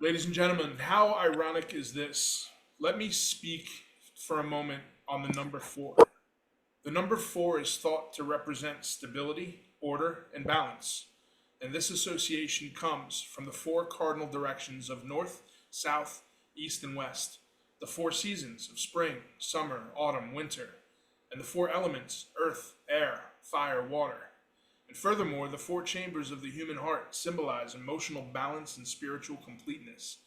Ladies and gentlemen, how ironic is this? Let me speak for a moment on the number four. The number four is thought to represent stability, order, and balance. And this association comes from the four cardinal directions of north, south, east, and west, the four seasons of spring, summer, autumn, winter, and the four elements earth, air, fire, water. And furthermore, the four chambers of the human heart symbolize emotional balance and spiritual completeness.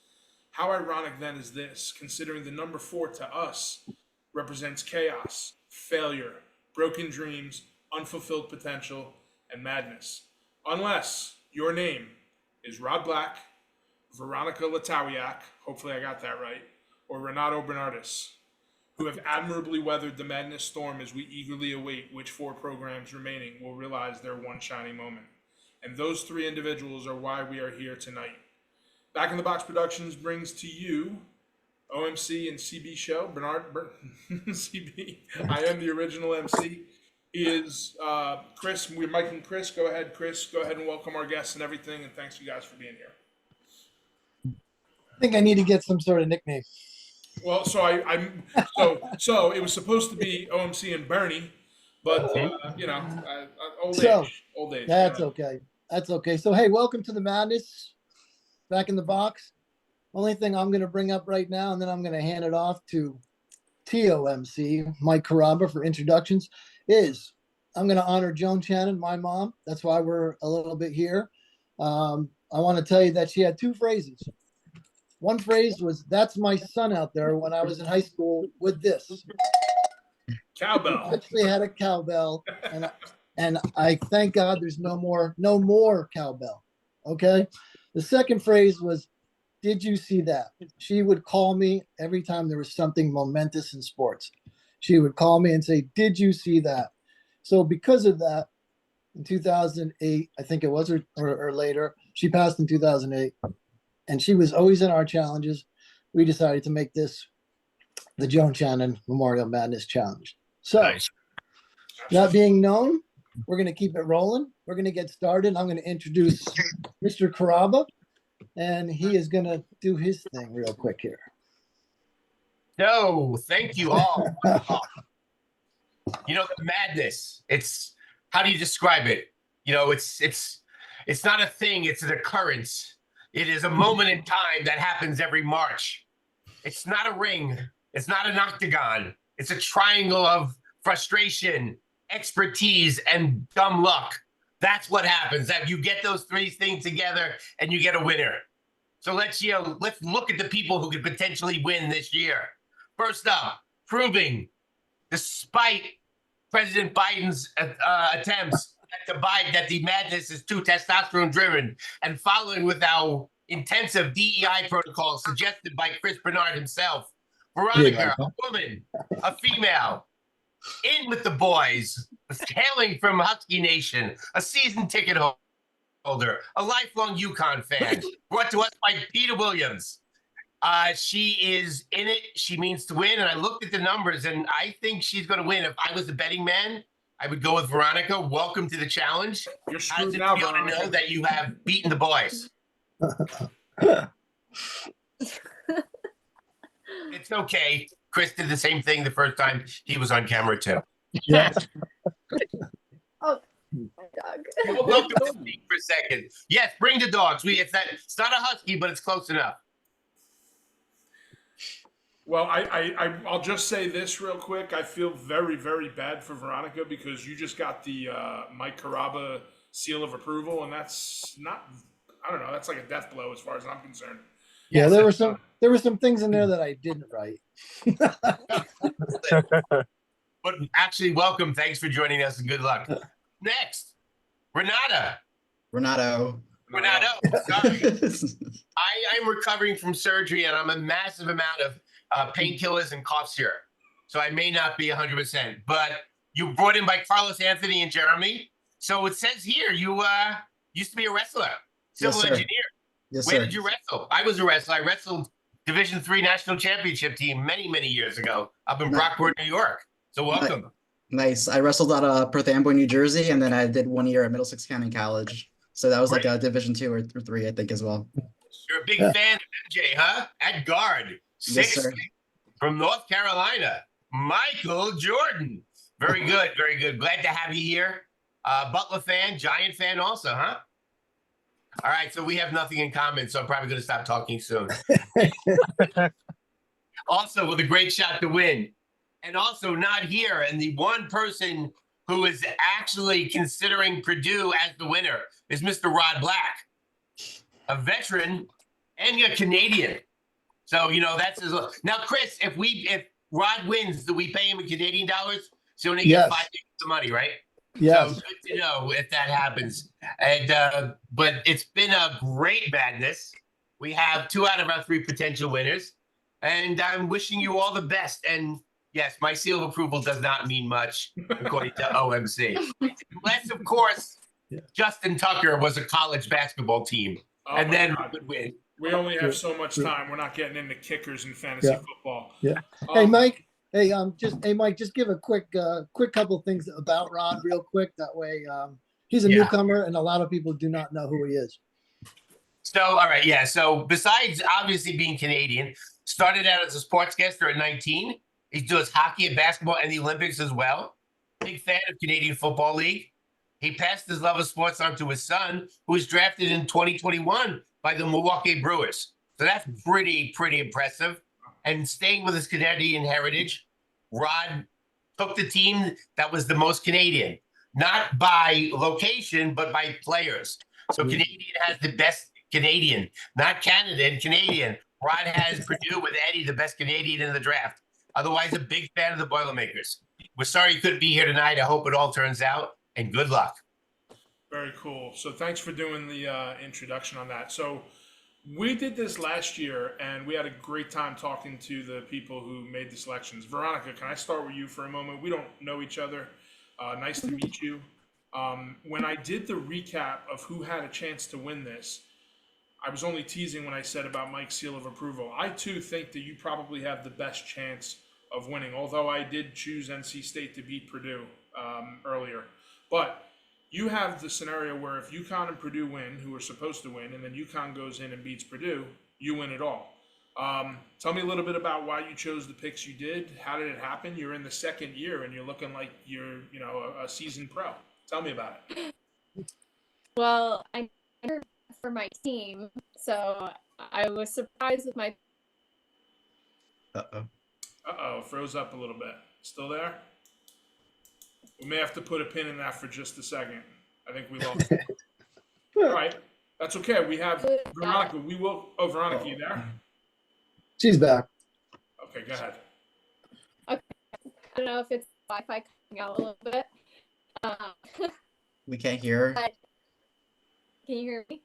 How ironic then is this, considering the number four to us represents chaos, failure, broken dreams, unfulfilled potential, and madness. Unless your name is Rod Black, Veronica Latawiak, hopefully I got that right, or Renato Bernardis, who have admirably weathered the madness storm as we eagerly await which four programs remaining will realize their one shining moment. And those three individuals are why we are here tonight. Back in the Box Productions brings to you OMC and CB show. CB. I am the original MC. He is Chris. We're Mike and Chris. Go ahead, Chris. Go ahead and welcome our guests and everything. And thanks you guys for being here. I think I need to get some sort of nickname. Well, so it was supposed to be OMC and Bernie, but old age. That's okay. That's okay. So hey, welcome to the madness. Back in the box. Only thing I'm going to bring up right now, and then I'm going to hand it off to TOMC, Mike Caraba, for introductions, is I'm going to honor Joan Shannon, my mom. That's why we're a little bit here. I want to tell you that she had two phrases. One phrase was, "That's my son out there," when I was in high school with this. Cowbell. I actually had a cowbell, and I thank God there's no more cowbell. Okay. The second phrase was, "Did you see that?" She would call me every time there was something momentous in sports. She would call me and say, "Did you see that?" So because of that, in 2008, I think it was, or later, she passed in 2008, and she was always in our challenges. We decided to make this the Joan Shannon Memorial Madness Challenge. So, nice. That being known, we're going to keep it rolling. We're going to get started. I'm going to introduce Mr. Caraba, and he is going to do his thing real quick here. No, thank you all. You know, the madness, it's, how do you describe it? You know, it's not a thing, it's an occurrence. It is a moment in time that happens every March. It's not a ring. It's not an octagon. It's a triangle of frustration, expertise, and dumb luck. That's what happens. That you get those three things together and you get a winner. So let's look at the people who could potentially win this year. First up, proving, despite President Biden's attempts that the madness is too testosterone driven, and following with our intensive DEI protocol suggested by Chris Bernard himself. Veronica, a woman, a female, in with the boys, hailing from Husky Nation, a season ticket holder, a lifelong UConn fan, brought to us by Peter Williams. She is in it. She means to win. And I looked at the numbers, and I think she's going to win. If I was a betting man, I would go with Veronica. Welcome to the challenge. You're screwed now, Veronica. To know that you have beaten the boys. It's okay. Chris did the same thing the first time he was on camera too. Yeah. Oh, my dog. Welcome to speak for a second. Yes, bring the dogs. It's not a husky, but it's close enough. Well, I'll just say this real quick. I feel very, very bad for Veronica because you just got the Mike Caraba seal of approval, and that's not, I don't know, that's like a death blow as far as I'm concerned. Yeah, there were some things in there that I didn't write. But actually, welcome. Thanks for joining us, and good luck. Next, Renato. Sorry. I'm recovering from surgery, and I'm a massive amount of painkillers and coughs here. So I may not be 100%, but you brought in by Carlos Anthony and Jeremy. So it says here you used to be a wrestler, civil engineer. Yes, Where sir. did you wrestle? I was a wrestler. I wrestled Division III National Championship team many, many years ago up in Brockport, New York. So welcome. Nice. I wrestled out of Perth Amboy, New Jersey, and then I did 1 year at Middlesex County College. So that was like Great. a Division 2 or 3, I think, as well. You're a big Yeah. fan of MJ, huh? At guard, Yes, 6', sir. from North Carolina, Michael Jordan. Very good, very good. Glad to have you here. Butler fan, Giant fan also, huh? All right, so we have nothing in common, so I'm probably going to stop talking soon. Also, with a great shot to win. And also not here. And the one person who is actually considering Purdue as the winner is Mr. Rod Black, a veteran and a Canadian. So, that's his. Now, Chris, if Rod wins, do we pay him in Canadian dollars? So only get Yes. 5 days of money, right? Yes. So good to know if that happens. And but it's been a great madness. We have 2 out of our 3 potential winners, and I'm wishing you all the best. And yes, my seal of approval does not mean much according to OMC, unless of course Yeah. Justin Tucker was a college basketball team, Oh and my then God. we would win. We only have True, so much true. time. We're not getting into kickers and fantasy Yeah. football. Yeah. Hey, Um, Mike. Hey, Mike, just give a quick couple things about Rod real quick. That way, he's a Yeah. newcomer and a lot of people do not know who he is. So, all right, yeah. So, besides obviously being Canadian, started out as a sportscaster at 19. He does hockey and basketball and the Olympics as well. Big fan of Canadian Football League. He passed his love of sports on to his son, who was drafted in 2021 by the Milwaukee Brewers. So that's pretty impressive. And staying with his Canadian heritage, Rod took the team that was the most Canadian, not by location, but by players. So Canadian has the best Canadian, not Canada, Canadian. Rod has Purdue with Eddie, the best Canadian in the draft. Otherwise, a big fan of the Boilermakers. We're sorry you couldn't be here tonight. I hope it all turns out, and good luck. Very cool. So thanks for doing the introduction on that. So we did this last year, and we had a great time talking to the people who made the selections. Veronica, can I start with you for a moment? We don't know each other. Nice to meet you. When I did the recap of who had a chance to win this, I was only teasing when I said about Mike's seal of approval. I too think that you probably have the best chance of winning, although I did choose NC State to beat Purdue earlier. But you have the scenario where if UConn and Purdue win, who are supposed to win, and then UConn goes in and beats Purdue, you win it all. Tell me a little bit about why you chose the picks you did. How did it happen? You're in the second year and you're looking like you're, a seasoned pro. Tell me about it. Well, I never for my team, so I was surprised with my. Uh-oh. Uh-oh, froze up a little bit. Still there? We may have to put a pin in that for just a second. I think we lost it. All right. That's okay. We have Veronica. Veronica, you there? She's back. Okay, go ahead. I don't know if it's Wi-Fi coming out a little bit. We can't hear. But can you hear me?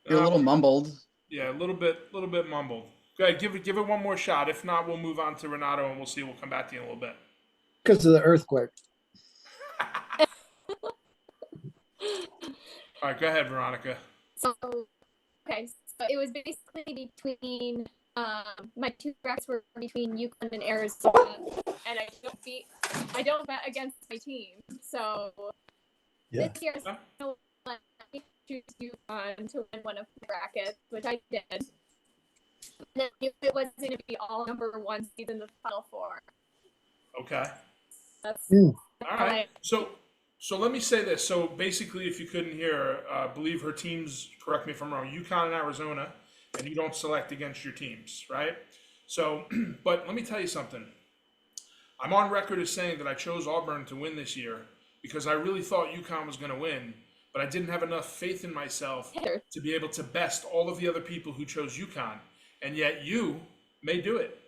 You're a little mumbled. Yeah, a little bit mumbled. Go ahead, give it one more shot. If not, we'll move on to Renato and we'll see. We'll come back to you in a little bit. Because of the earthquake. All right, go ahead, Veronica. So it was basically between my 2 drafts were between UConn and Arizona, and I don't bet against my team. So Yeah. this year I choose UConn to win one of the brackets, which I did. And then it was going to be all number 1 seed in the Final Four. Okay. That's All right. So let me say this. So basically, if you couldn't hear, believe her teams, correct me if I'm wrong, UConn and Arizona, and you don't select against your teams, right? So, but let me tell you something. I'm on record as saying that I chose Auburn to win this year because I really thought UConn was going to win, but I didn't have enough faith in myself to be able to best all of the other people who chose UConn. And yet you may do it.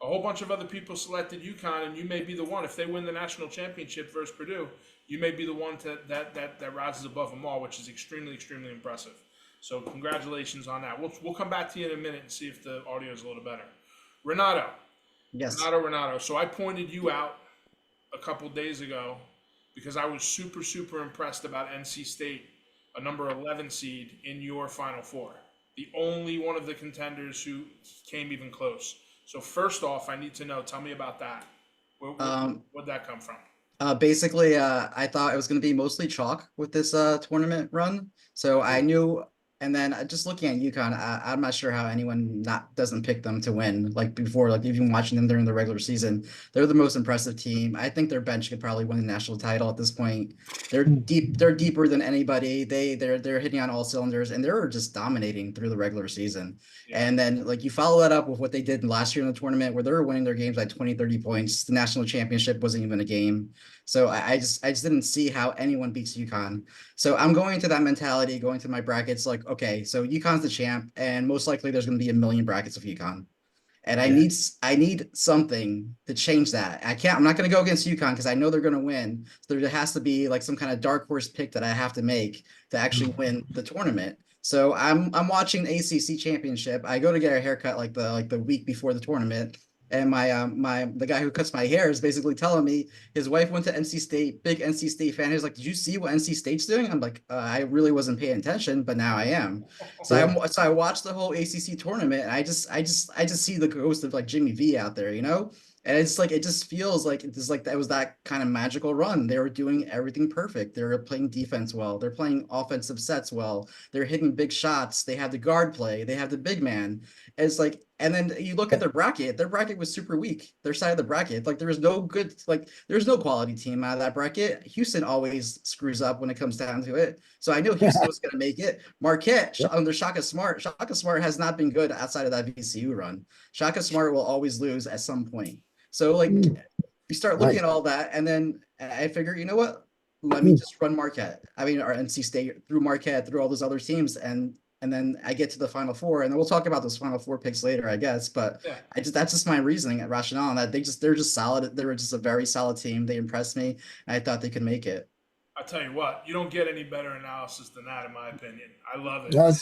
A whole bunch of other people selected UConn, and you may be the one. If they win the national championship versus Purdue, you may be the one that rises above them all, which is extremely, extremely impressive. So congratulations on that. We'll come back to you in a minute and see if the audio is a little better. Renato. Yes. Renato. So I pointed you out a couple days ago because I was super, super impressed about NC State, a number 11 seed in your Final Four. The only one of the contenders who came even close. So first off, I need to know, tell me about that. Where'd that come from? Basically, I thought it was going to be mostly chalk with this tournament run. So I knew, and then just looking at UConn, I'm not sure how anyone not doesn't pick them to win. Like before, like even watching them during the regular season, they're the most impressive team. I think their bench could probably win the national title at this point. They're deep. They're deeper than anybody. They're hitting on all cylinders, and they're just dominating through the regular season. Yeah. And then like you follow that up with what they did last year in the tournament, where they were winning their games by 20, 30 points. The national championship wasn't even a game. So I just didn't see how anyone beats UConn. So I'm going into that mentality, going to my brackets like, okay, so UConn's the champ, and most likely there's going to be a million brackets of UConn. And I need something to change that. I'm not going to go against UConn because I know they're going to win. So there has to be like some kind of dark horse pick that I have to make to actually win the tournament. So I'm watching the ACC championship. I go to get a haircut like the week before the tournament. And the guy who cuts my hair is basically telling me his wife went to NC State, big NC State fan. He's like, "Did you see what NC State's doing?" I'm like, "I really wasn't paying attention, but now I am." So I watched the whole ACC tournament, and I just see the ghost of like Jimmy V out there, you know. And it's like it just feels like it's like that was that kind of magical run. They were doing everything perfect. They were playing defense well. They're playing offensive sets well. They're hitting big shots. They have the guard play. They have the big man. It's like, and then you look at their bracket. Their bracket was super weak. Their side of the bracket, like there was no good, like there's no quality team out of that bracket. Houston always screws up when it comes down to it. So I knew Houston was going to make it. Marquette under Shaka Smart. Shaka Smart has not been good outside of that VCU run. Shaka Smart will always lose at some point. So like you start looking at all that, and then I figure, you know what? Let me just run Marquette. I mean, or NC State through Marquette, through all those other teams, and then I get to the Final Four, and then we'll talk about those Final Four picks later, I guess. But Yeah. that's just my reasoning and rationale, and that they're just solid. They were just a very solid team. They impressed me, and I thought they could make it. I tell you what, you don't get any better analysis than that, in my opinion. I love it. That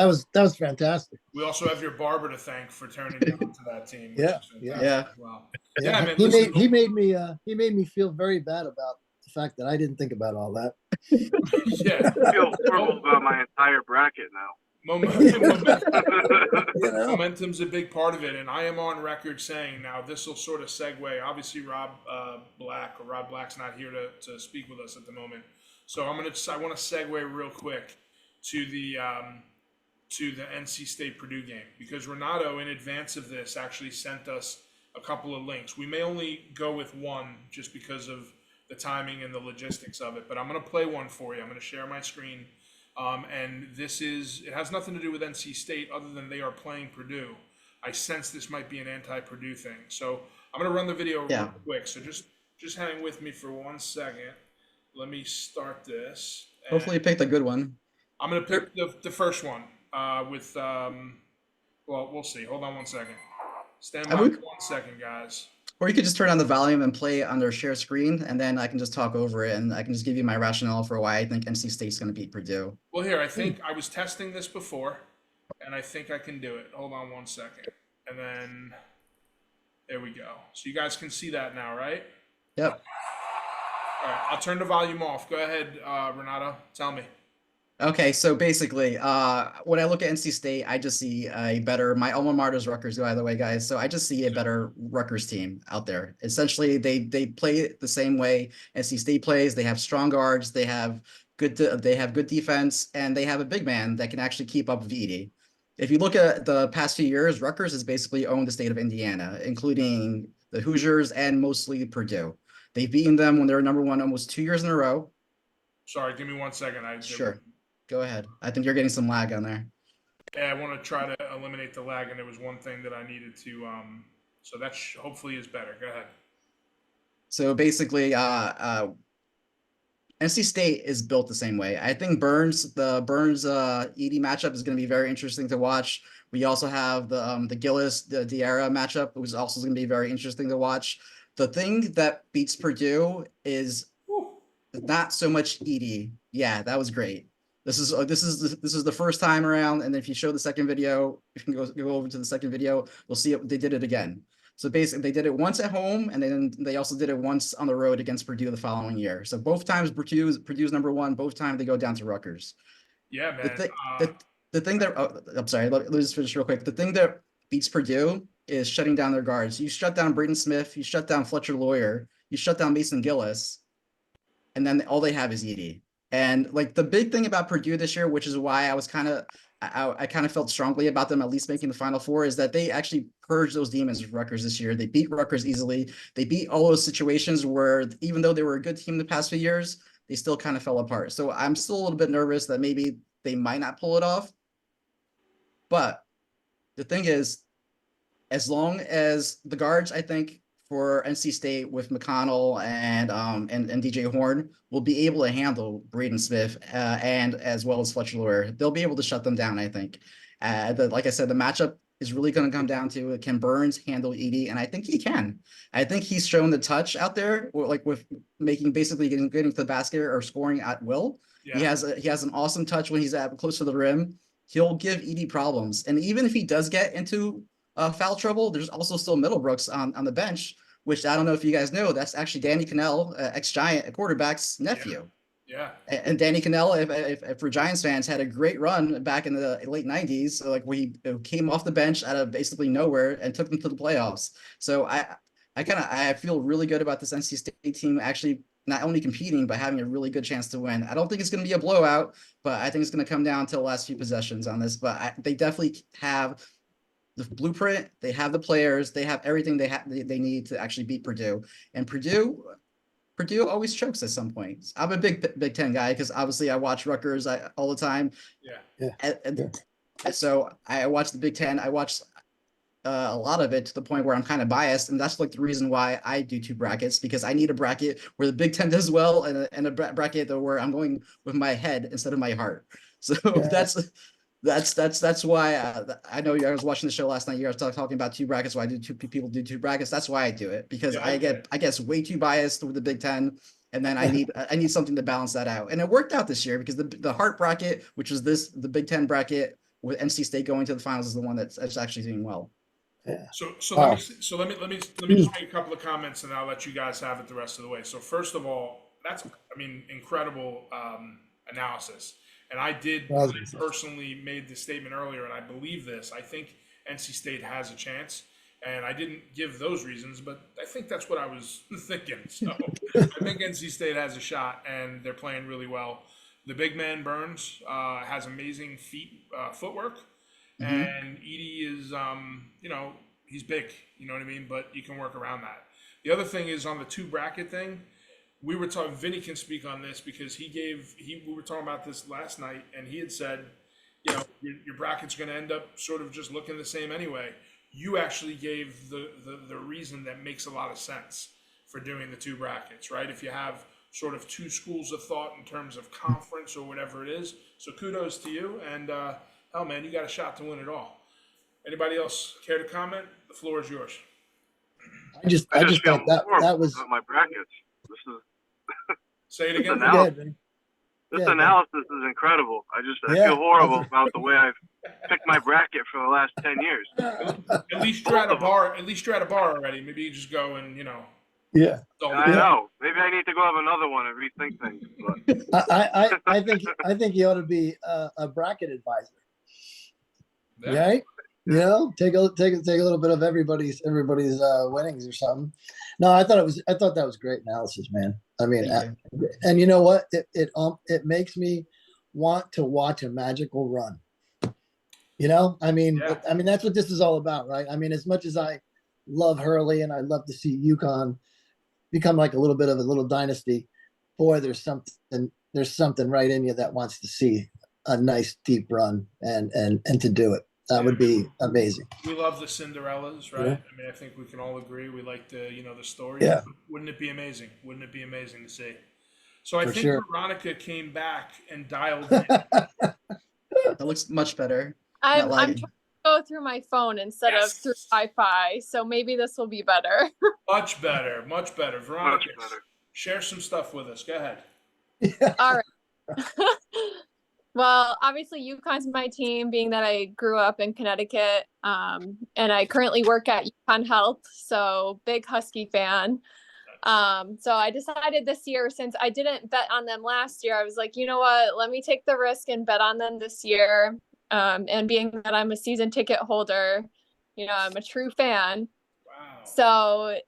was fantastic. We also have your barber to thank for turning you on to that team. Yeah, yeah. Wow. Yeah, man, he listen, he made me feel very bad about the fact that I didn't think about all that. yeah. I feel horrible about my entire bracket now. Momentum's a big part of it, and I am on record saying now this will sort of segue. Obviously, Rob Black's not here to speak with us at the moment, so I want to segue real quick to the NC State Purdue game, because Renato in advance of this actually sent us a couple of links. We may only go with one just because of the timing and the logistics of it, but I'm going to play one for you. I'm going to share my screen. And it has nothing to do with NC State other than they are playing Purdue. I sense this might be an anti-Purdue thing. So I'm going to run the video real quick. So just hang with me for 1 second. Let me start this. Hopefully you picked a good one. I'm going to pick the first one well, we'll see. Hold on 1 second. Stand by 1 second, guys. Or you could just turn on the volume and play it on their share screen, and then I can just talk over it, and I can just give you my rationale for why I think NC State's going to beat Purdue. Well, here, I think I was testing this before, and I think I can do it. Hold on 1 second. And then, there we go. So you guys can see that now, right? Yep. All right, I'll turn the volume off. Go ahead, Renato. Tell me. Okay, so basically, when I look at NC State, I just see a better. My alma mater's Rutgers, by the way, guys. So I just see a better Rutgers team out there. Essentially, they play the same way NC State plays. They have strong guards. They have good defense, and they have a big man that can actually keep up with Edie. If you look at the past few years, Rutgers has basically owned the state of Indiana, including the Hoosiers and mostly Purdue. They've beaten them when they were number one almost 2 years in a row. Sorry, give me 1 second. Sure. Go ahead. I think you're getting some lag on there. Yeah, I want to try to eliminate the lag, and there was one thing that I needed to. So that hopefully is better. Go ahead. So basically, NC State is built the same way. I think the Burns Edie matchup is going to be very interesting to watch. We also have the Gillis Diarra matchup, which is also going to be very interesting to watch. The thing that beats Purdue is not so much Edie. Yeah, that was great. This is the first time around, and if you show the second video, you can go over to the second video, you'll see it, they did it again. So basically, they did it once at home, and then they also did it once on the road against Purdue the following year. So both times Purdue's number one, both times they go down to Rutgers. Yeah, man. The thing that I'm sorry, let me just finish real quick. The thing that beats Purdue is shutting down their guards. You shut down Braden Smith, you shut down Fletcher Lawyer, you shut down Mason Gillis, and then all they have is Edie. And like the big thing about Purdue this year, which is why I was kind of I kind of felt strongly about them at least making the Final Four, is that they actually purged those demons with Rutgers this year. They beat Rutgers easily. They beat all those situations where even though they were a good team the past few years, they still kind of fell apart. So I'm still a little bit nervous that maybe they might not pull it off. But the thing is, as long as the guards, I think, for NC State with McConnell and DJ Horn will be able to handle Braden Smith and as well as Fletcher Loyer. They'll be able to shut them down, I think. Like I said, the matchup is really going to come down to can Burns handle Edie, and I think he can. I think he's shown the touch out there, like with making basically getting to the basket or scoring at will. Yeah. He has an awesome touch when he's at close to the rim. He'll give Edie problems, and even if he does get into foul trouble, there's also still Middlebrooks on the bench, which I don't know if you guys know, that's actually Danny Cannell, ex-Giant quarterback's nephew. Yeah. And Danny Cannell, if for Giants fans, had a great run back in the late 90s. So like we came off the bench out of basically nowhere and took them to the playoffs. So I feel really good about this NC State team actually not only competing, but having a really good chance to win. I don't think it's going to be a blowout, but I think it's going to come down to the last few possessions on this. But they definitely have the blueprint, they have the players, they have everything they need to actually beat Purdue. And Purdue always chokes at some point. I'm a Big Ten guy because obviously I watch Rutgers all the time. And so I watch the Big Ten. I watch a lot of it to the point where I'm kind of biased, and that's like the reason why I do two brackets, because I need a bracket where the Big Ten does well and a bracket where I'm going with my head instead of my heart. So that's why I know I was watching the show last night. You guys talking about two brackets. Why do two people do two brackets? That's why I do it, because I guess way too biased with the Big Ten, and then I need something to balance that out. And it worked out this year because the heart bracket, which is the Big Ten bracket with NC State going to the finals, is the one that's actually doing well. Yeah. So let me just make a couple of comments, and I'll let you guys have it the rest of the way. So first of all, that's incredible analysis. And I personally made the statement earlier, and I believe this. I think NC State has a chance, and I didn't give those reasons, but I think that's what I was thinking. So I think NC State has a shot, and they're playing really well. The big man Burns has amazing footwork, and Edie is, he's big. You know what I mean? But you can work around that. The other thing is on the two bracket thing. We were talking, Vinny can speak on this because we were talking about this last night, and he had said, your bracket's going to end up sort of just looking the same anyway. You actually gave the reason that makes a lot of sense for doing the two brackets, right? If you have sort of two schools of thought in terms of conference or whatever it is. So kudos to you, and hell man, you got a shot to win it all. Anybody else care to comment? The floor is yours. I just thought that was my brackets. Say it again. This analysis is incredible. I feel horrible about the way I've picked my bracket for the last 10 years. At least you're at a bar. At least you're at a bar already. Maybe you just go and Yeah. I know. Maybe I need to go have another one and rethink things. But I think you ought to be a bracket advisor. Yeah. Right? Take a little bit of everybody's winnings or something. No, I thought that was great analysis, man. I mean, and you know what? It makes me want to watch a magical run. I mean, that's what this is all about, right? I mean, as much as I love Hurley and I love to see UConn become like a little bit of a little dynasty, boy, there's something right in you that wants to see a nice deep run and to do it. That would be amazing. We love the Cinderellas, right? Yeah. I mean, I think we can all agree. We like the story. Yeah. Wouldn't it be amazing? Wouldn't it be amazing to see? So I think Veronica came back and dialed in. That looks much better. I'm trying to go through my phone instead of through Wi-Fi, so maybe this will be better. Much better. Veronica, share some stuff with us. Go ahead. Yeah. All right. Well, obviously UConn's my team, being that I grew up in Connecticut, and I currently work at UConn Health, so big Husky fan. So I decided this year, since I didn't bet on them last year, I was like, you know what, let me take the risk and bet on them this year. And being that I'm a season ticket holder, I'm a true fan. Wow. So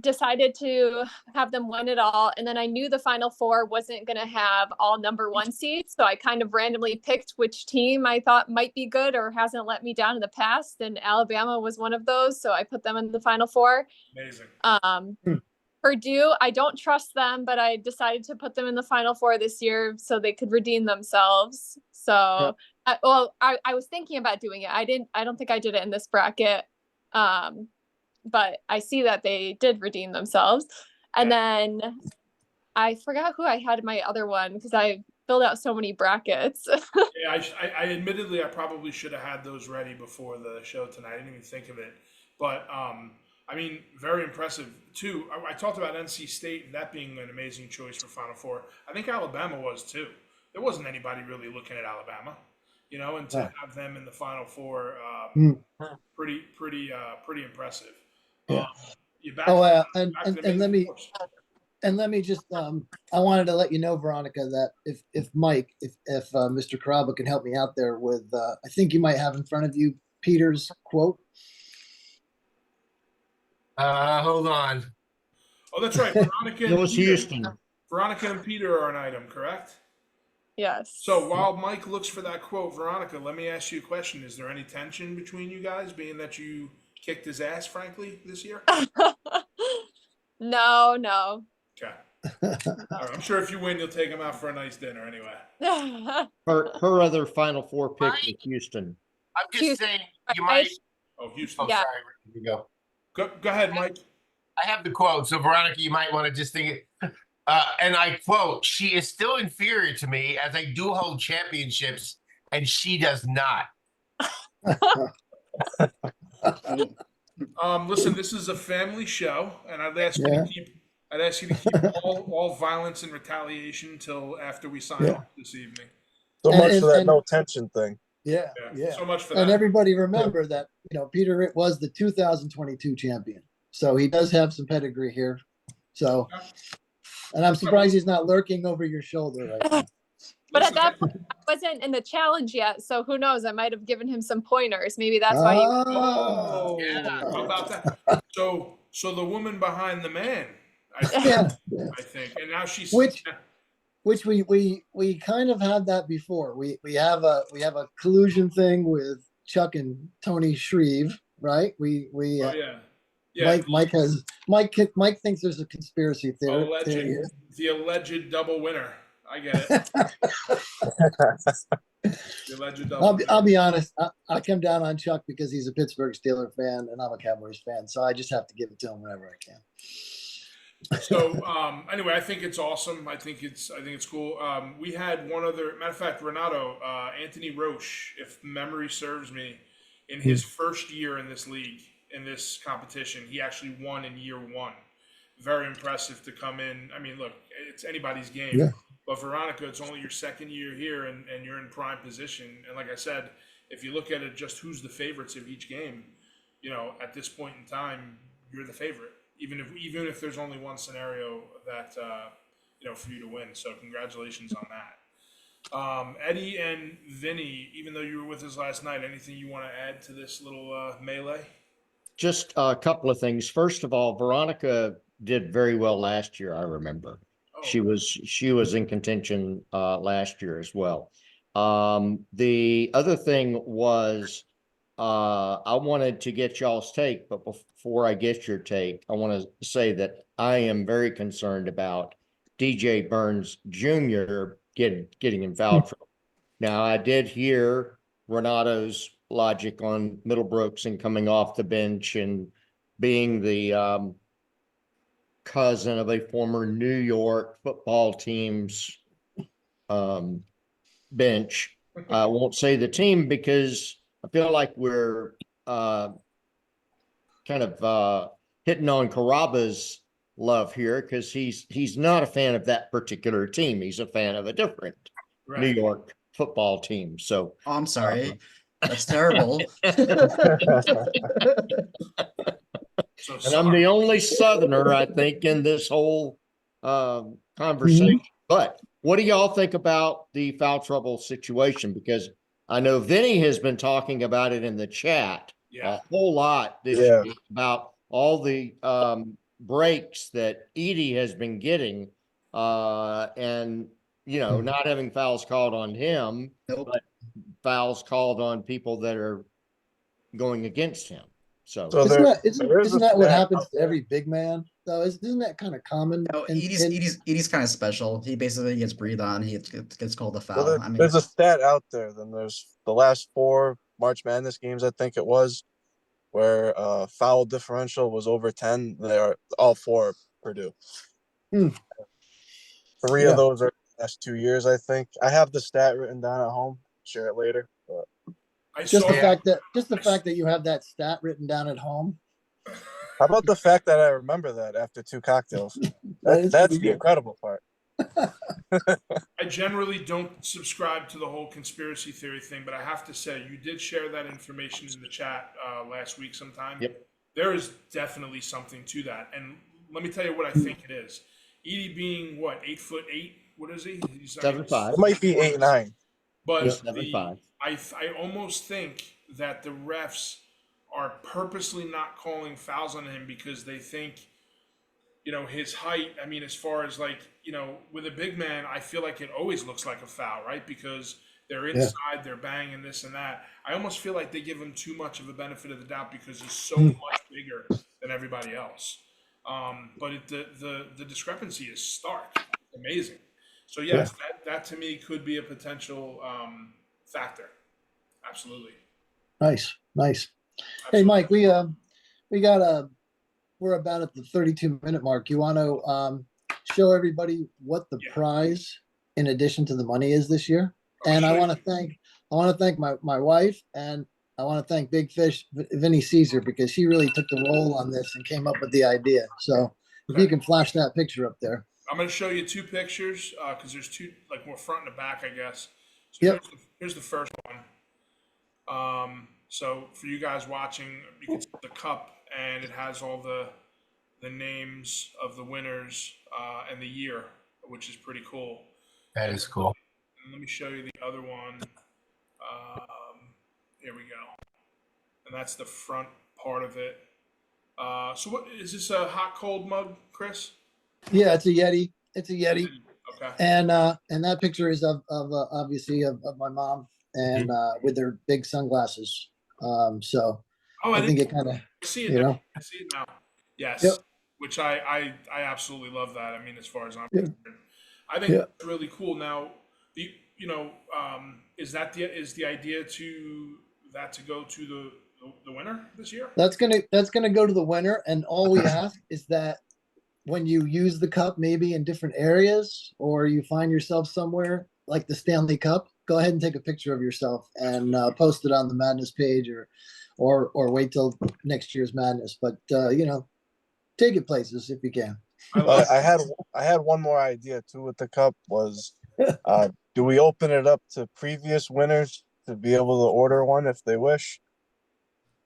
decided to have them win it all. And then I knew the Final Four wasn't going to have all number 1 seeds. So I kind of randomly picked which team I thought might be good or hasn't let me down in the past. And Alabama was one of those. So I put them in the Final Four. Amazing. Purdue, I don't trust them, but I decided to put them in the Final Four this year so they could redeem themselves. So, I was thinking about doing it. I don't think I did it in this bracket. But I see that they did redeem themselves. And then I forgot who I had in my other one because I filled out so many brackets. Yeah, I admittedly, I probably should have had those ready before the show tonight. I didn't even think of it. But, I mean, very impressive, too. I talked about NC State and that being an amazing choice for Final Four. I think Alabama was, too. There wasn't anybody really looking at Alabama, you know, and to have them in the Final Four, pretty impressive. Yeah. And let me just I wanted to let you know, Veronica, that if Mike, if Mr. Caraba can help me out there with I think you might have in front of you Peter's quote. Hold on. Oh, that's right. Veronica It was Houston. Veronica and Peter are an item, correct? Yes. So while Mike looks for that quote, Veronica, let me ask you a question. Is there any tension between you guys, being that you kicked his ass, frankly, this year? No. Okay. All right, I'm sure if you win, you'll take him out for a nice dinner anyway. Her other Final Four pick was Houston. I'm just Houston. saying you might. Oh, Houston. Oh, Yeah. sorry. Here we go. Go ahead, Mike. I have the quote. So, Veronica, you might want to just think it. And I quote, "She is still inferior to me as I do hold championships, and she does not." Listen, this is a family show, and I'd ask you to keep all violence and retaliation till after we sign off this evening. So much for that and- no tension thing. Yeah. So much for And that. everybody remember that, Peter was the 2022 champion. So he does have some pedigree here. So, and I'm surprised he's not lurking over your shoulder right now. But at that point, I wasn't in the challenge yet. So who knows? I might have given him some pointers. Maybe that's why he. Oh, Yeah. how about that? So the woman behind the man, I think, and now she's Which we kind of had that before. We have a collusion thing with Chuck and Tony Shreve, right? Mike thinks there's a conspiracy theory. The alleged double winner. I get it. The alleged double winner. I'll be honest. I come down on Chuck because he's a Pittsburgh Steelers fan and I'm a Cowboys fan, so I just have to give it to him whenever I can. So anyway, I think it's awesome. I think it's cool. We had one other matter of fact, Renato, Anthony Roche, if memory serves me, in his first year in this league, in this competition, he actually won in year 1. Very impressive to come in. I mean, look, it's anybody's game. Yeah. But Veronica, it's only your second year here and you're in prime position. And like I said, if you look at it just who's the favorites of each game, at this point in time, you're the favorite. Even if there's only one scenario that for you to win. So congratulations on that. Eddie and Vinny, even though you were with us last night, anything you want to add to this little melee? Just a couple of things. First of all, Veronica did very well last year, I remember. Oh. She was in contention last year as well. The other thing was I wanted to get y'all's take, but before I get your take, I want to say that I am very concerned about DJ Burns Jr. getting in foul trouble. Now, I did hear Renato's logic on Middlebrooks and coming off the bench and being the cousin of a former New York football team's bench. I won't say the team because I feel like we're kind of hitting on Caraba's love here because he's not a fan of that particular team. He's a fan of a different New York football team. So I'm sorry. That's terrible. And I'm the only Southerner, I think, in this whole conversation. But what do y'all think about the foul trouble situation? Because I know Vinny has been talking about it in the chat a whole lot this year about all the breaks that Edie has been getting, and not having fouls called on him, Nope. but fouls called on people that are going against him. So Isn't that what happens to every big man though? Isn't that kind of common? No, Edie's kind of special. He basically gets breathed on. He gets called a foul. Well, there's a stat out there. Then there's the last 4 March Madness games, I think it was, where foul differential was over 10. They are all 4 Purdue. 3 of those are the last 2 years, I think. I have the stat written down at home. Share it later. But Just the fact that you have that stat written down at home. how about the fact that I remember that after 2 cocktails? That's the incredible part. I generally don't subscribe to the whole conspiracy theory thing, but I have to say, you did share that information in the chat last week sometime. Yep. There is definitely something to that. And let me tell you what I think it is. Edie being, what, 8'8"? What is he? He's 7'5". It might be 8'9". But He's 7'5". I almost think that the refs are purposely not calling fouls on him because they think, his height. I mean, as far as with a big man, I feel like it always looks like a foul, right? Because they're inside, they're banging this and that. I almost feel like they give him too much of a benefit of the doubt because he's so much bigger than everybody else. But the discrepancy is stark. It's amazing. So yes, that to me could be a potential factor. Absolutely. Nice. Hey, Absolutely. Mike, we're about at the 32-minute mark. You want to show everybody what the prize in addition to the money is this year? And I want to thank my wife, and I want to thank Big Fish Vinny Caesar, because she really took the role on this and came up with the idea. So if you can flash that picture up there. I'm going to show you 2 pictures because there's 2, more front and back, I guess. So here's the first one. So for you guys watching, you can see the cup, and it has all the names of the winners and the year, which is pretty cool. That is cool. And let me show you the other one. Here we go. And that's the front part of it. So what is this, a hot cold mug, Chris? Yeah, it's a Yeti. Okay. And that picture is of obviously of my mom and with their big sunglasses. So I think it kind of see it. I see it now. Yes. Yep. Which I absolutely love that. I mean, as far as I'm concerned, I think it's really cool. Now, is the idea to go to the winner this year? That's gonna go to the winner, and all we ask is that when you use the cup, maybe in different areas, or you find yourself somewhere like the Stanley Cup, go ahead and take a picture of yourself and post it on the Madness page, or wait till next year's Madness. But take it places if you can. I had one more idea too with the cup was, do we open it up to previous winners to be able to order one if they wish?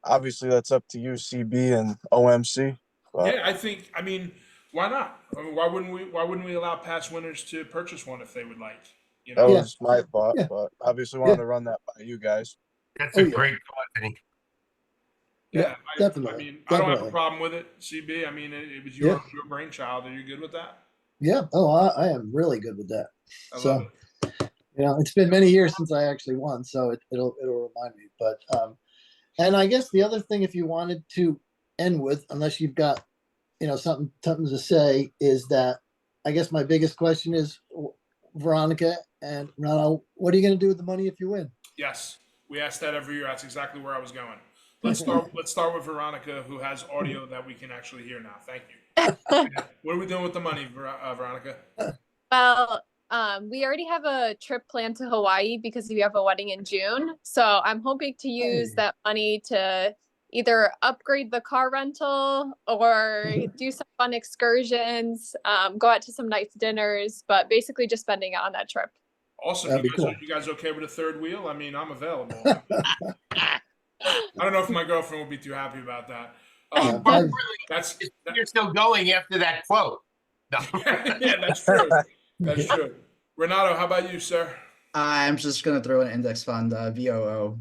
Obviously, that's up to you, CB and OMC. But Yeah, I mean, why not? I mean, why wouldn't we allow past winners to purchase one if they would like? that was my thought, Yeah. but obviously wanted to run that by you guys. That's a great thought, Vinny. Yeah, definitely. I mean, I don't have a problem with it, CB. I mean, it was your brainchild. Are you good with that? Yeah. Oh, I am really good with that. I So, love it. it's been many years since I actually won, so it'll remind me. But and I guess the other thing, if you wanted to end with, unless you've got something to say, is that I guess my biggest question is, Veronica and Ronald, what are you going to do with the money if you win? Yes, we ask that every year. That's exactly where I was going. Let's start with Veronica, who has audio that we can actually hear now. Thank you. What are we doing with the money, Veronica? Well, we already have a trip planned to Hawaii because we have a wedding in June. So I'm hoping to use that money to either upgrade the car rental or do some fun excursions, go out to some nice dinners, but basically just spending it on that trip. Awesome. That'd be cool. You guys okay with a third wheel? I mean, I'm available. I don't know if my girlfriend will be too happy about that. You're still going after that quote. No. Yeah, that's true. That's true. Renato, how about you, sir? I'm just gonna throw an index fund, VOO,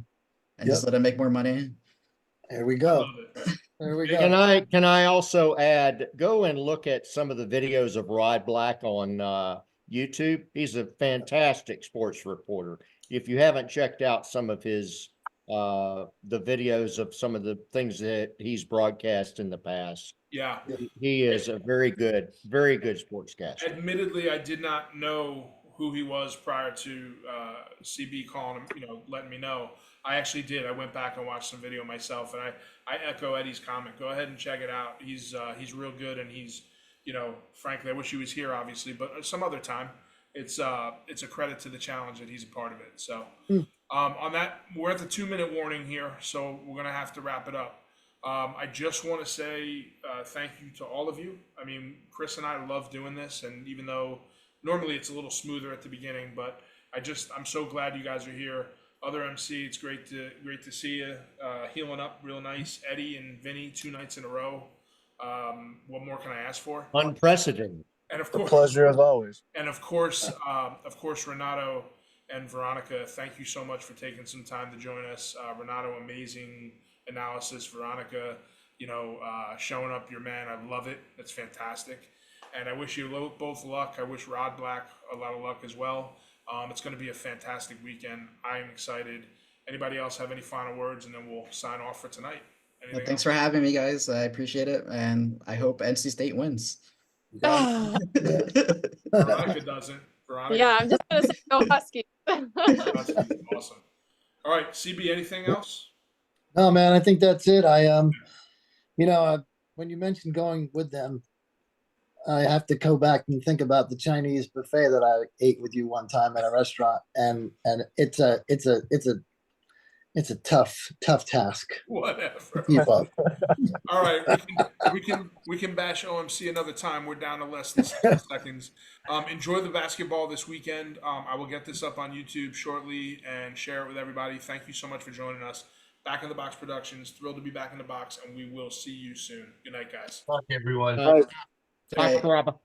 and just let it make more money. There we go. There we Can go. I also add, go and look at some of the videos of Rod Black on YouTube. He's a fantastic sports reporter. If you haven't checked out some of his the videos of some of the things that he's broadcast in the past, Yeah. he is a very good sportscaster. Admittedly, I did not know who he was prior to CB calling him, letting me know. I actually did. I went back and watched some video myself, and I echo Eddie's comment. Go ahead and check it out. He's real good, and he's, frankly, I wish he was here, obviously, but some other time. It's a credit to the challenge that he's a part of it. So, on that, we're at the 2-minute warning here, so we're gonna have to wrap it up. I just want to say thank you to all of you. I mean, Chris and I love doing this, and even though normally it's a little smoother at the beginning, but I'm so glad you guys are here. Other MC, it's great to see you healing up real nice. Eddie and Vinny, 2 nights in a row. What more can I ask for? Unprecedented. And of The course, pleasure as always. and of course, Renato and Veronica, thank you so much for taking some time to join us. Renato, amazing analysis. Veronica, showing up your man. I love it. That's fantastic. And I wish you both luck. I wish Rod Black a lot of luck as well. It's going to be a fantastic weekend. I am excited. Anybody else have any final words? And then we'll sign off for tonight. Well, thanks for having me, guys. I appreciate it, and I hope NC State wins. Veronica doesn't. Veronica. Yeah, I'm just gonna say go Huskies. Huskies, awesome. All right, CB, anything else? No, man, I think that's it. When you mentioned going with them, I have to go back and think about the Chinese buffet that I ate with you one time at a restaurant, and it's a tough task. Whatever. Keep up. All right, we can bash OMC another time. We're down to less than 60 seconds. Enjoy the basketball this weekend. I will get this up on YouTube shortly and share it with everybody. Thank you so much for joining us. Back in the Box Productions. Thrilled to be back in the box, and we will see you soon. Good night, guys. Fuck everyone. Bye, Caraba.